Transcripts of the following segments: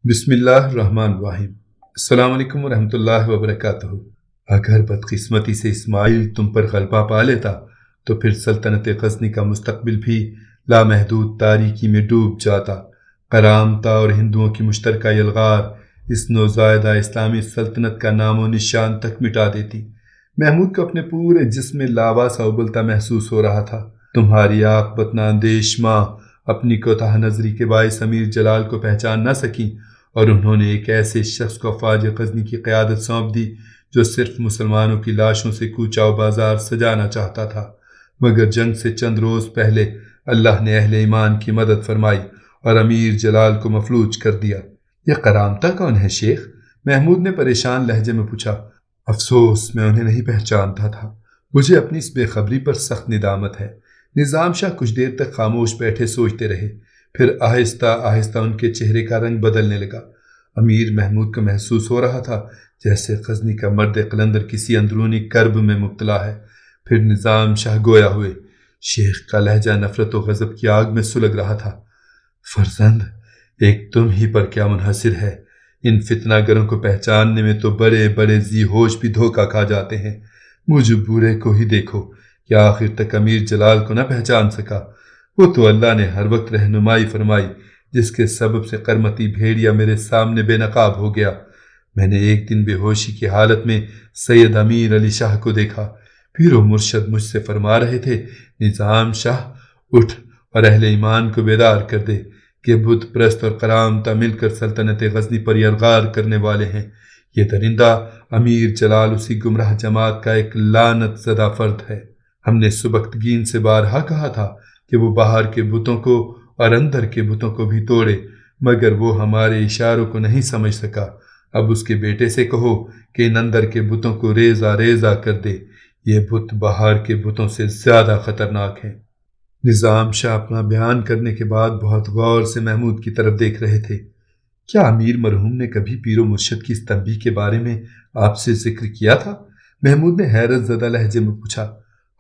بسم اللہ الرحمن الرحیم۔ السلام علیکم ورحمۃ اللہ وبرکاتہ۔ اگر بدقسمتی سے اسماعیل تم پر غلبہ پا لیتا تو پھر سلطنت غزنی کا مستقبل بھی لامحدود تاریکی میں ڈوب جاتا۔ کرامتا اور ہندوؤں کی مشترکہ یلغار اس نوزائیدہ اسلامی سلطنت کا نام و نشان تک مٹا دیتی۔ محمود کو اپنے پورے جسم میں لاوا سا ابلتا محسوس ہو رہا تھا۔ تمہاری عاقبت ناندیش ماں اپنی کوتاہ نظری کے باعث امیر جلال کو پہچان نہ سکیں اور انہوں نے ایک ایسے شخص کو افواج غزنی کی قیادت سونپ دی جو صرف مسلمانوں کی لاشوں سے کوچہ و بازار سجانا چاہتا تھا۔ مگر جنگ سے چند روز پہلے اللہ نے اہل ایمان کی مدد فرمائی اور امیر جلال کو مفلوج کر دیا۔ یہ کرامتا کون ہے شیخ؟ محمود نے پریشان لہجے میں پوچھا۔ افسوس میں انہیں نہیں پہچانتا تھا۔ مجھے اپنی اس بے خبری پر سخت ندامت ہے۔ نظام شاہ کچھ دیر تک خاموش بیٹھے سوچتے رہے، پھر آہستہ آہستہ ان کے چہرے کا رنگ بدلنے لگا۔ امیر محمود کو محسوس ہو رہا تھا جیسے غزنی کا مرد قلندر کسی اندرونی کرب میں مبتلا ہے۔ پھر نظام شاہ گویا ہوئے۔ شیخ کا لہجہ نفرت و غضب کی آگ میں سلگ رہا تھا۔ فرزند، ایک تم ہی پر کیا منحصر ہے؟ ان فتنہ گروں کو پہچاننے میں تو بڑے بڑے ذی ہوش بھی دھوکہ کھا جاتے ہیں۔ مجھ بورے کو ہی دیکھو کہ آخر تک امیر جلال کو نہ پہچان سکا۔ وہ تو اللہ نے ہر وقت رہنمائی فرمائی، جس کے سبب سے قرمتی بھیڑیا میرے سامنے بے نقاب ہو گیا۔ میں نے ایک دن بے ہوشی کی حالت میں سید امیر علی شاہ کو دیکھا۔ پیر و مرشد مجھ سے فرما رہے تھے، نظام شاہ اٹھ اور اہل ایمان کو بیدار کر دے کہ بت پرست اور کرامتا مل کر سلطنت غزنی پر یلغار کرنے والے ہیں۔ یہ درندہ امیر جلال اسی گمراہ جماعت کا ایک لعنت زدہ فرد ہے۔ ہم نے سبکتگین سے بارہا کہا تھا کہ وہ باہر کے بتوں کو اور اندر کے بتوں کو بھی توڑے، مگر وہ ہمارے اشاروں کو نہیں سمجھ سکا۔ اب اس کے بیٹے سے کہو کہ ان اندر کے بتوں کو ریزہ ریزہ کر دے۔ یہ بت باہر کے بتوں سے زیادہ خطرناک ہیں۔ نظام شاہ اپنا بیان کرنے کے بعد بہت غور سے محمود کی طرف دیکھ رہے تھے۔ کیا امیر مرحوم نے کبھی پیر و مرشد کی اس تنبیہ کے بارے میں آپ سے ذکر کیا تھا؟ محمود نے حیرت زدہ لہجے میں پوچھا۔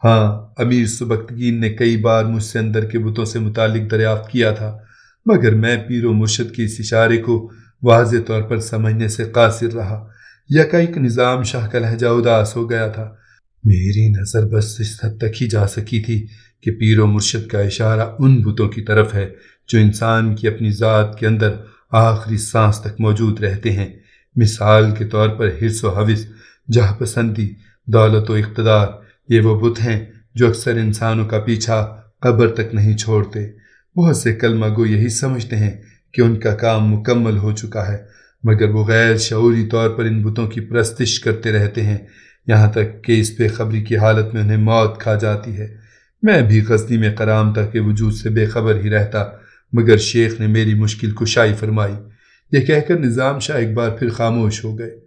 ہاں، امیر سبکتگین نے کئی بار مجھ سے اندر کے بتوں سے متعلق دریافت کیا تھا، مگر میں پیر و مرشد کے اس اشارے کو واضح طور پر سمجھنے سے قاصر رہا۔ یکایک نظام شاہ کا لہجہ اداس ہو گیا تھا۔ میری نظر بس اس حد تک ہی جا سکی تھی کہ پیر و مرشد کا اشارہ ان بتوں کی طرف ہے جو انسان کی اپنی ذات کے اندر آخری سانس تک موجود رہتے ہیں۔ مثال کے طور پر حرص و حوث، جاہ پسندی، دولت و اقتدار، یہ وہ بت ہیں جو اکثر انسانوں کا پیچھا قبر تک نہیں چھوڑتے۔ بہت سے کلمہ گو یہی سمجھتے ہیں کہ ان کا کام مکمل ہو چکا ہے، مگر وہ غیر شعوری طور پر ان بتوں کی پرستش کرتے رہتے ہیں، یہاں تک کہ اس بے خبری کی حالت میں انہیں موت کھا جاتی ہے۔ میں بھی غزنی میں کرامتا کے وجود سے بے خبر ہی رہتا، مگر شیخ نے میری مشکل کشائی فرمائی۔ یہ کہہ کر نظام شاہ ایک بار پھر خاموش ہو گئے۔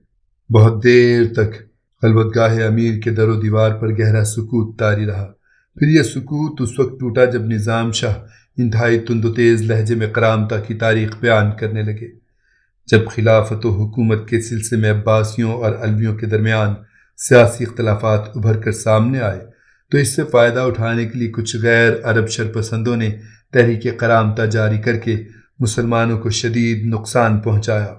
بہت دیر تک خلوتگاہ امیر کے در و دیوار پر گہرا سکوت طاری رہا۔ پھر یہ سکوت اس وقت ٹوٹا جب نظام شاہ انتہائی تند و تیز لہجے میں کرامتا کی تاریخ بیان کرنے لگے۔ جب خلافت و حکومت کے سلسلے میں عباسیوں اور علویوں کے درمیان سیاسی اختلافات ابھر کر سامنے آئے تو اس سے فائدہ اٹھانے کے لیے کچھ غیر عرب شرپسندوں نے تحریک کرامتا جاری کر کے مسلمانوں کو شدید نقصان پہنچایا۔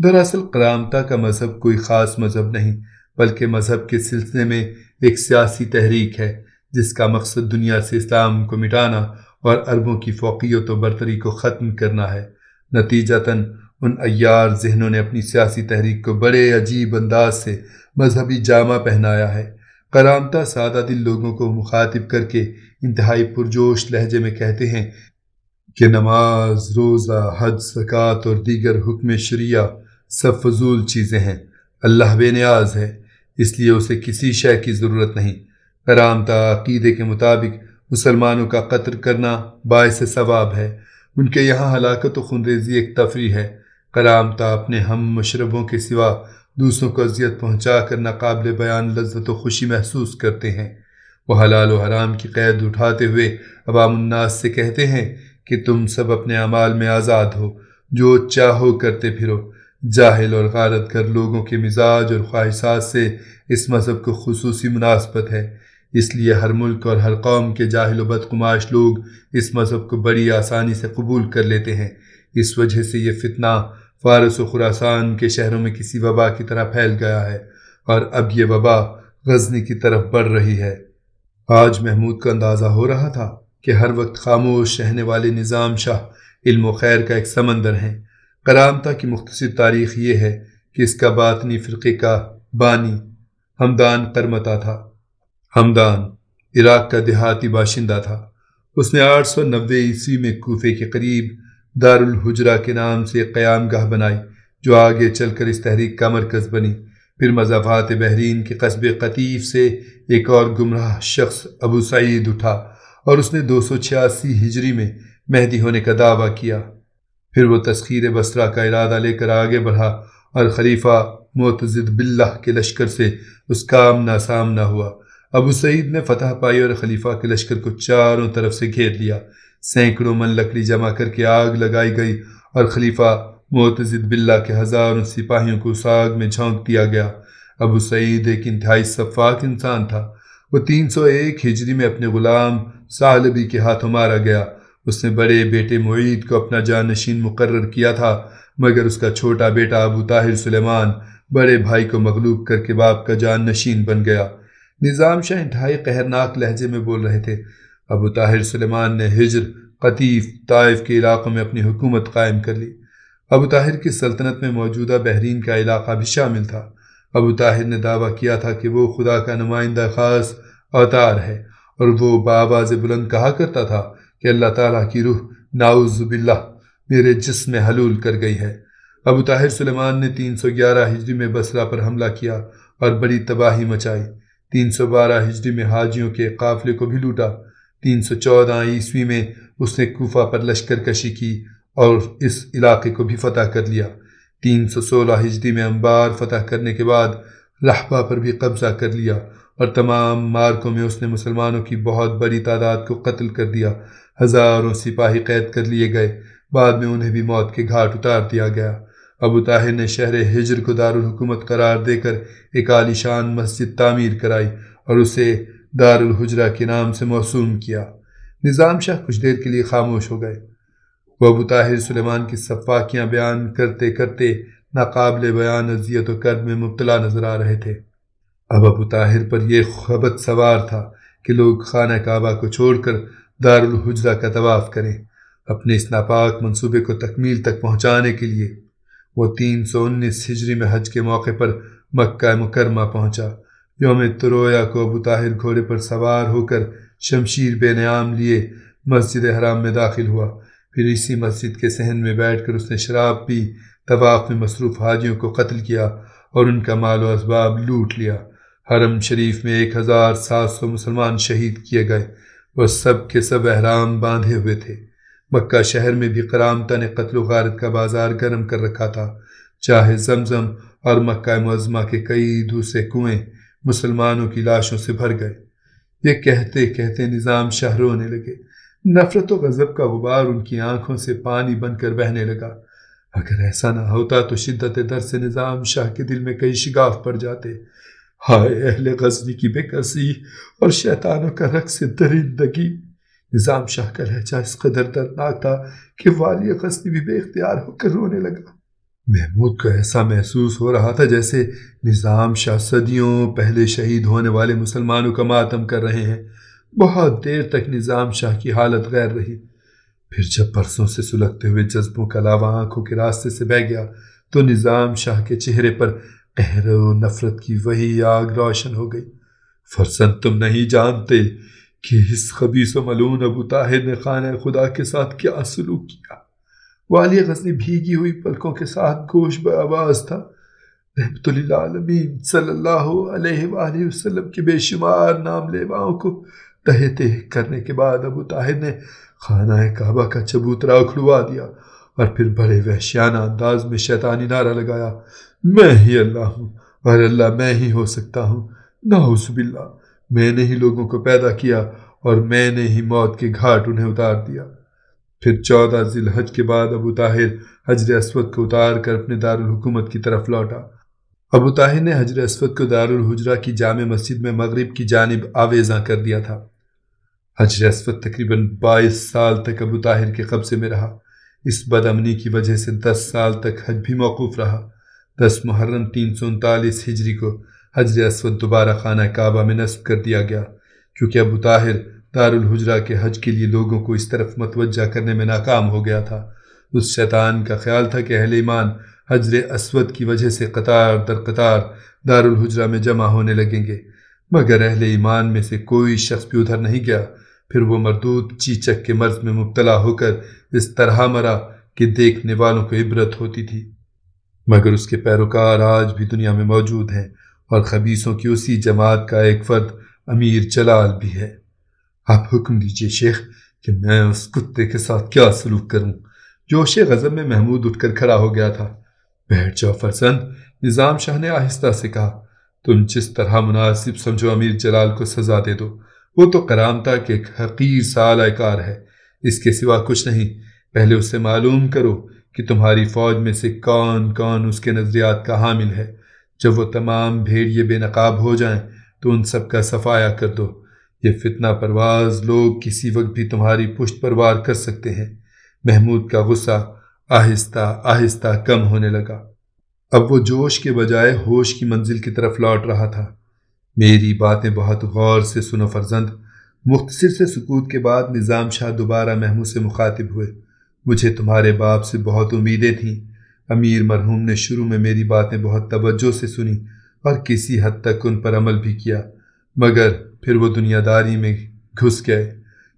دراصل کرامتا کا مذہب کوئی خاص مذہب نہیں، بلکہ مذہب کے سلسلے میں ایک سیاسی تحریک ہے جس کا مقصد دنیا سے اسلام کو مٹانا اور عربوں کی فوقیت و برتری کو ختم کرنا ہے۔ نتیجتاً ان عیار ذہنوں نے اپنی سیاسی تحریک کو بڑے عجیب انداز سے مذہبی جامہ پہنایا ہے۔ کرامتا سادہ دل لوگوں کو مخاطب کر کے انتہائی پرجوش لہجے میں کہتے ہیں کہ نماز، روزہ، حج، زکوٰۃ اور دیگر حکم شریعہ سب فضول چیزیں ہیں۔ اللہ بے نیاز ہے، اس لیے اسے کسی شے کی ضرورت نہیں۔ کرامتا عقیدے کے مطابق مسلمانوں کا قتل کرنا باعث ثواب ہے۔ ان کے یہاں ہلاکت و خونریزی ایک تفریح ہے۔ کرامتا اپنے ہم مشربوں کے سوا دوسروں کو اذیت پہنچا کر ناقابل بیان لذت و خوشی محسوس کرتے ہیں۔ وہ حلال و حرام کی قید اٹھاتے ہوئے عوام الناس سے کہتے ہیں کہ تم سب اپنے اعمال میں آزاد ہو، جو چاہو کرتے پھرو۔ جاہل اور غارت گر لوگوں کے مزاج اور خواہشات سے اس مذہب کو خصوصی مناسبت ہے، اس لیے ہر ملک اور ہر قوم کے جاہل و بدقماش لوگ اس مذہب کو بڑی آسانی سے قبول کر لیتے ہیں۔ اس وجہ سے یہ فتنہ فارس و خراسان کے شہروں میں کسی وبا کی طرح پھیل گیا ہے، اور اب یہ وبا غزنی کی طرف بڑھ رہی ہے۔ آج محمود کو اندازہ ہو رہا تھا کہ ہر وقت خاموش رہنے والے نظام شاہ علم و خیر کا ایک سمندر ہیں۔ کرامتہ کی مختصر تاریخ یہ ہے کہ اس کا باطنی فرقے کا بانی ہمدان قرمطہ تھا۔ ہمدان عراق کا دیہاتی باشندہ تھا۔ اس نے 890 عیسوی میں کوفے کے قریب دارالحجرہ کے نام سے ایک قیام گاہ بنائی، جو آگے چل کر اس تحریک کا مرکز بنی۔ پھر مضافات بحرین کے قصبے قطیف سے ایک اور گمراہ شخص ابو سعید اٹھا اور اس نے 286 ہجری میں مہدی ہونے کا دعویٰ کیا۔ پھر وہ تسخیر بصرہ کا ارادہ لے کر آگے بڑھا اور خلیفہ معتضد باللہ کے لشکر سے اس کا آمنا سامنا ہوا۔ ابو سعید نے فتح پائی اور خلیفہ کے لشکر کو چاروں طرف سے گھیر لیا۔ سینکڑوں من لکڑی جمع کر کے آگ لگائی گئی اور خلیفہ معتضد باللہ کے ہزاروں سپاہیوں کو اس آگ میں جھونک دیا گیا۔ ابو سعید ایک انتہائی سفاک انسان تھا۔ وہ 301 ہجری میں اپنے غلام ثعلبی کے ہاتھوں مارا گیا۔ اس نے بڑے بیٹے معید کو اپنا جانشین مقرر کیا تھا، مگر اس کا چھوٹا بیٹا ابو طاہر سلیمان بڑے بھائی کو مغلوب کر کے باپ کا جانشین بن گیا۔ نظام شاہ انتہائی قہرناک لہجے میں بول رہے تھے۔ ابو طاہر سلیمان نے ہجر، قطیف، طائف کے علاقوں میں اپنی حکومت قائم کر لی۔ ابو طاہر کی سلطنت میں موجودہ بحرین کا علاقہ بھی شامل تھا۔ ابو طاہر نے دعویٰ کیا تھا کہ وہ خدا کا نمائندہ خاص اوتار ہے، اور وہ بآواز بلند کہا کرتا تھا کہ اللہ تعالیٰ کی روح نعوذ باللہ میرے جسم میں حلول کر گئی ہے۔ ابو طاہر سلیمان نے 311 ہجری میں بصرہ پر حملہ کیا اور بڑی تباہی مچائی۔ 312 ہجری میں حاجیوں کے قافلے کو بھی لوٹا۔ 314 عیسوی میں اس نے کوفہ پر لشکر کشی کی اور اس علاقے کو بھی فتح کر لیا۔ 316 ہجری میں انبار فتح کرنے کے بعد رحبہ پر بھی قبضہ کر لیا، اور تمام مارکوں میں اس نے مسلمانوں کی بہت بڑی تعداد کو قتل کر دیا۔ ہزاروں سپاہی قید کر لیے گئے، بعد میں انہیں بھی موت کے گھاٹ اتار دیا گیا۔ ابو طاہر نے شہر ہجر کو دارالحکومت قرار دے کر ایک عالی شان مسجد تعمیر کرائی اور اسے دارالحجرہ کے نام سے موسوم کیا۔ نظام شاہ کچھ دیر کے لیے خاموش ہو گئے۔ وہ ابو طاہر سلیمان کی سفاکیاں بیان کرتے کرتے ناقابل بیان اذیت و کرب میں مبتلا نظر آ رہے تھے۔ اب ابو طاہر پر یہ خبت سوار تھا کہ لوگ خانہ کعبہ کو چھوڑ کر دارالحجرہ کا طواف کریں۔ اپنے اس ناپاک منصوبے کو تکمیل تک پہنچانے کے لیے وہ 319 ہجری میں حج کے موقع پر مکہ مکرمہ پہنچا۔ یوم ترویا کو ابو طاہر گھوڑے پر سوار ہو کر شمشیر بے نعام لیے مسجد حرام میں داخل ہوا۔ پھر اسی مسجد کے صحن میں بیٹھ کر اس نے شراب پی، طواف میں مصروف حاجیوں کو قتل کیا اور ان کا مال و اسباب لوٹ لیا۔ حرم شریف میں 1700 مسلمان شہید کیے گئے۔ وہ سب کے سب احرام باندھے ہوئے تھے۔ مکہ شہر میں بھی کرامتہ نے قتل و غارت کا بازار گرم کر رکھا تھا۔ چاہے زمزم اور مکہ معظمہ کے کئی دوسرے کنویں مسلمانوں کی لاشوں سے بھر گئے۔ یہ کہتے کہتے نظام شاہ رونے لگے۔ نفرت و غضب کا غبار ان کی آنکھوں سے پانی بن کر بہنے لگا۔ اگر ایسا نہ ہوتا تو شدت درد سے نظام شاہ کے دل میں کئی شگاف پڑ جاتے۔ ہائے اہل غزنی کی بے کسی اور شیطانوں کا رقص درندگی! نظام شاہ کا لہجہ اس قدر دردناک تھا کہ والی غزنی بھی بے اختیار ہو کر رونے لگا۔ محمود کو ایسا محسوس ہو رہا تھا جیسے نظام شاہ صدیوں پہلے شہید ہونے والے مسلمانوں کا ماتم کر رہے ہیں۔ بہت دیر تک نظام شاہ کی حالت غیر رہی۔ پھر جب برسوں سے سلگتے ہوئے جذبوں کا لاوا آنکھوں کے راستے سے بہہ گیا تو نظام شاہ کے چہرے پر قہر و نفرت کی وہی آگ روشن ہو گئی۔ فرزند تم نہیں جانتے کہ اس خبیث و ملعون ابو طاہر نے خانہ خدا کے ساتھ کیا سلوک کیا۔ والی غزنی بھیگی ہوئی پلکوں کے ساتھ گوش بے آواز تھا۔ رحمت للعالمین صلی اللہ علیہ وآلہ وسلم کے بے شمار نام لیواؤں کو تہہ تہہ کرنے کے بعد ابو طاہر نے خانہ کعبہ کا چبوترا اکھڑوا دیا اور پھر بڑے وحشیانہ انداز میں شیطانی نعرہ لگایا، میں ہی اللہ ہوں اور اللہ میں ہی ہو سکتا ہوں۔ نعوذ باللہ، میں نے ہی لوگوں کو پیدا کیا اور میں نے ہی موت کے گھاٹ انہیں اتار دیا۔ پھر 14 ذی الحج کے بعد ابو طاہر حجر اسود کو اتار کر اپنے دارالحکومت کی طرف لوٹا۔ ابو طاہر نے حجر اسود کو دارالحجرہ کی جامع مسجد میں مغرب کی جانب آویزاں کر دیا تھا۔ حجر اسود تقریباً 22 سال تک ابو طاہر کے قبضے میں رہا۔ اس بدامنی کی وجہ سے 10 سال تک حج بھی موقوف رہا۔ 10 محرم 339 ہجری کو حجر اسود دوبارہ خانہ کعبہ میں نصب کر دیا گیا، کیونکہ ابو طاہر دارالحجرہ کے حج کے لیے لوگوں کو اس طرف متوجہ کرنے میں ناکام ہو گیا تھا۔ اس شیطان کا خیال تھا کہ اہل ایمان حجر اسود کی وجہ سے قطار در قطار دارالحجرہ میں جمع ہونے لگیں گے، مگر اہل ایمان میں سے کوئی شخص بھی ادھر نہیں گیا۔ پھر وہ مردود چیچک کے مرض میں مبتلا ہو کر اس طرح مرا کہ دیکھنے والوں کو عبرت ہوتی تھی۔ مگر اس کے پیروکار آج بھی دنیا میں موجود ہیں، اور خبیثوں کی اسی جماعت کا ایک فرد امیر جلال بھی ہے۔ آپ حکم دیجئے شیخ کہ میں اس کتے کے ساتھ کیا سلوک کروں؟ جوش غضب میں محمود اٹھ کر کھڑا ہو گیا تھا۔ بیٹھ جاؤ فرزند، نظام شاہ نے آہستہ سے کہا۔ تم جس طرح مناسب سمجھو امیر جلال کو سزا دے دو، وہ تو کرامتا کے ایک حقیر سا اعلی کار ہے، اس کے سوا کچھ نہیں۔ پہلے اس سے معلوم کرو کہ تمہاری فوج میں سے کون کون اس کے نظریات کا حامل ہے۔ جب وہ تمام بھیڑیے بے نقاب ہو جائیں تو ان سب کا صفایا کر دو۔ یہ فتنہ پرواز لوگ کسی وقت بھی تمہاری پشت پر وار کر سکتے ہیں۔ محمود کا غصہ آہستہ آہستہ کم ہونے لگا۔ اب وہ جوش کے بجائے ہوش کی منزل کی طرف لوٹ رہا تھا۔ میری باتیں بہت غور سے سنو فرزند۔ مختصر سے سکوت کے بعد نظام شاہ دوبارہ محمود سے مخاطب ہوئے۔ مجھے تمہارے باپ سے بہت امیدیں تھیں۔ امیر مرحوم نے شروع میں میری باتیں بہت توجہ سے سنی اور کسی حد تک ان پر عمل بھی کیا، مگر پھر وہ دنیا داری میں گھس گئے،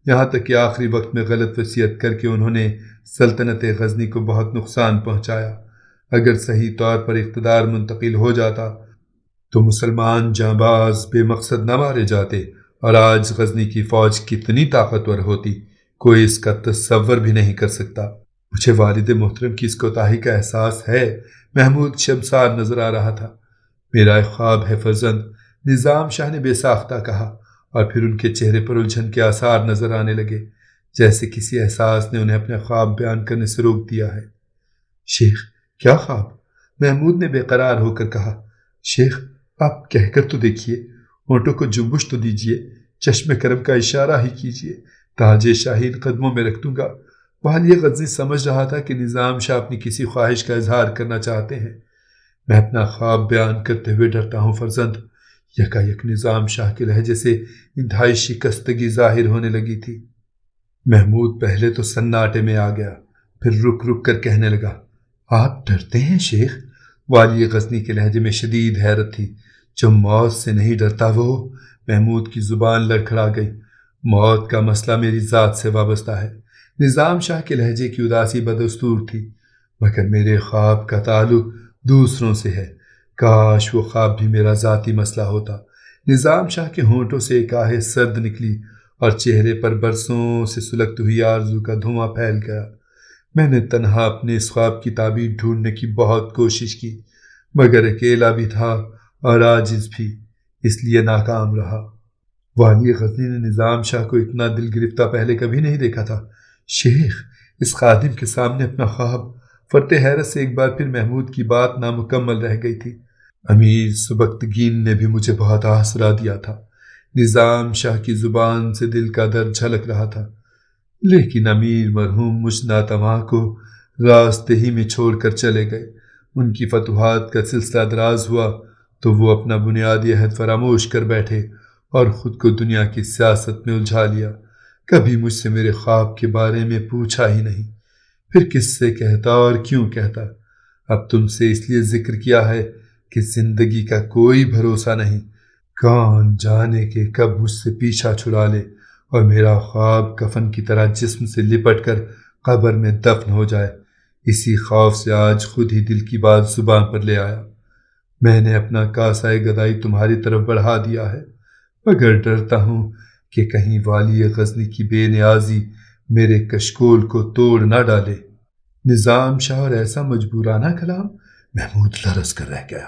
یہاں تک کہ آخری وقت میں غلط وصیت کر کے انہوں نے سلطنت غزنی کو بہت نقصان پہنچایا۔ اگر صحیح طور پر اقتدار منتقل ہو جاتا تو مسلمان جانباز بے مقصد نہ مارے جاتے، اور آج غزنی کی فوج کتنی طاقتور ہوتی کوئی اس کا تصور بھی نہیں کر سکتا۔ مجھے والد محترم کی اس کوتاہی کا احساس ہے۔ محمود شرمسار نظر آ رہا تھا۔ میرا ایک خواب ہے فرزند، نظام شاہ نے بے ساختہ کہا، اور پھر ان کے چہرے پر الجھن کے آثار نظر آنے لگے، جیسے کسی احساس نے انہیں اپنے خواب بیان کرنے سے روک دیا ہے۔ شیخ کیا خواب؟ محمود نے بے قرار ہو کر کہا۔ شیخ آپ کہہ کر تو دیکھیے، ہونٹوں کو جنبش تو دیجیے، چشم کرم کا اشارہ ہی کیجیے، تاج شاہین قدموں میں رکھ دوں گا۔ والی غزنی سمجھ رہا تھا کہ نظام شاہ اپنی کسی خواہش کا اظہار کرنا چاہتے ہیں۔ میں اپنا خواب بیان کرتے ہوئے ڈرتا ہوں فرزند۔ یکایک نظام شاہ کے لہجے سے انتہائی شکستگی ظاہر ہونے لگی تھی۔ محمود پہلے تو سناٹے میں آ گیا، پھر رک رک کر کہنے لگا، آپ ڈرتے ہیں شیخ؟ والی غزنی کے لہجے میں شدید حیرت تھی۔ جو موت سے نہیں ڈرتا وہ؟ محمود کی زبان لڑکھڑا گئی۔ موت کا مسئلہ میری ذات سے وابستہ ہے۔ نظام شاہ کے لہجے کی اداسی بدستور تھی، مگر میرے خواب کا تعلق دوسروں سے ہے۔ کاش وہ خواب بھی میرا ذاتی مسئلہ ہوتا۔ نظام شاہ کے ہونٹوں سے ایک آہ سرد نکلی اور چہرے پر برسوں سے سلگتی ہوئی آرزو کا دھواں پھیل گیا۔ میں نے تنہا اپنے اس خواب کی تعبیر ڈھونڈنے کی بہت کوشش کی، مگر اکیلا بھی تھا اور عاجز بھی، اس لیے ناکام رہا۔ والی غزنی نے نظام شاہ کو اتنا دل گرفتہ پہلے کبھی نہیں دیکھا تھا۔ شیخ اس خادم کے سامنے اپنا خواب۔ فرط حیرت سے ایک بار پھر محمود کی بات نامکمل رہ گئی تھی۔ امیر سبکتگین نے بھی مجھے بہت آسرا دیا تھا۔ نظام شاہ کی زبان سے دل کا درد جھلک رہا تھا، لیکن امیر مرحوم مجھ ناتواں کو راستے ہی میں چھوڑ کر چلے گئے۔ ان کی فتوحات کا سلسلہ دراز ہوا تو وہ اپنا بنیادی عہد فراموش کر بیٹھے اور خود کو دنیا کی سیاست میں الجھا لیا۔ کبھی مجھ سے میرے خواب کے بارے میں پوچھا ہی نہیں، پھر کس سے کہتا اور کیوں کہتا؟ اب تم سے اس لیے ذکر کیا ہے کہ زندگی کا کوئی بھروسہ نہیں، کون جانے کہ کب مجھ سے پیچھا چھڑا لے اور میرا خواب کفن کی طرح جسم سے لپٹ کر قبر میں دفن ہو جائے۔ اسی خوف سے آج خود ہی دل کی بات زبان پر لے آیا۔ میں نے اپنا کاسہ گدائی تمہاری طرف بڑھا دیا ہے، مگر ڈرتا ہوں کہ کہیں والی غزنی کی بے نیازی میرے کشکول کو توڑ نہ ڈالے۔ نظام شاہ اور ایسا مجبورانہ کلام؟ محمود لرز کر رہ گیا۔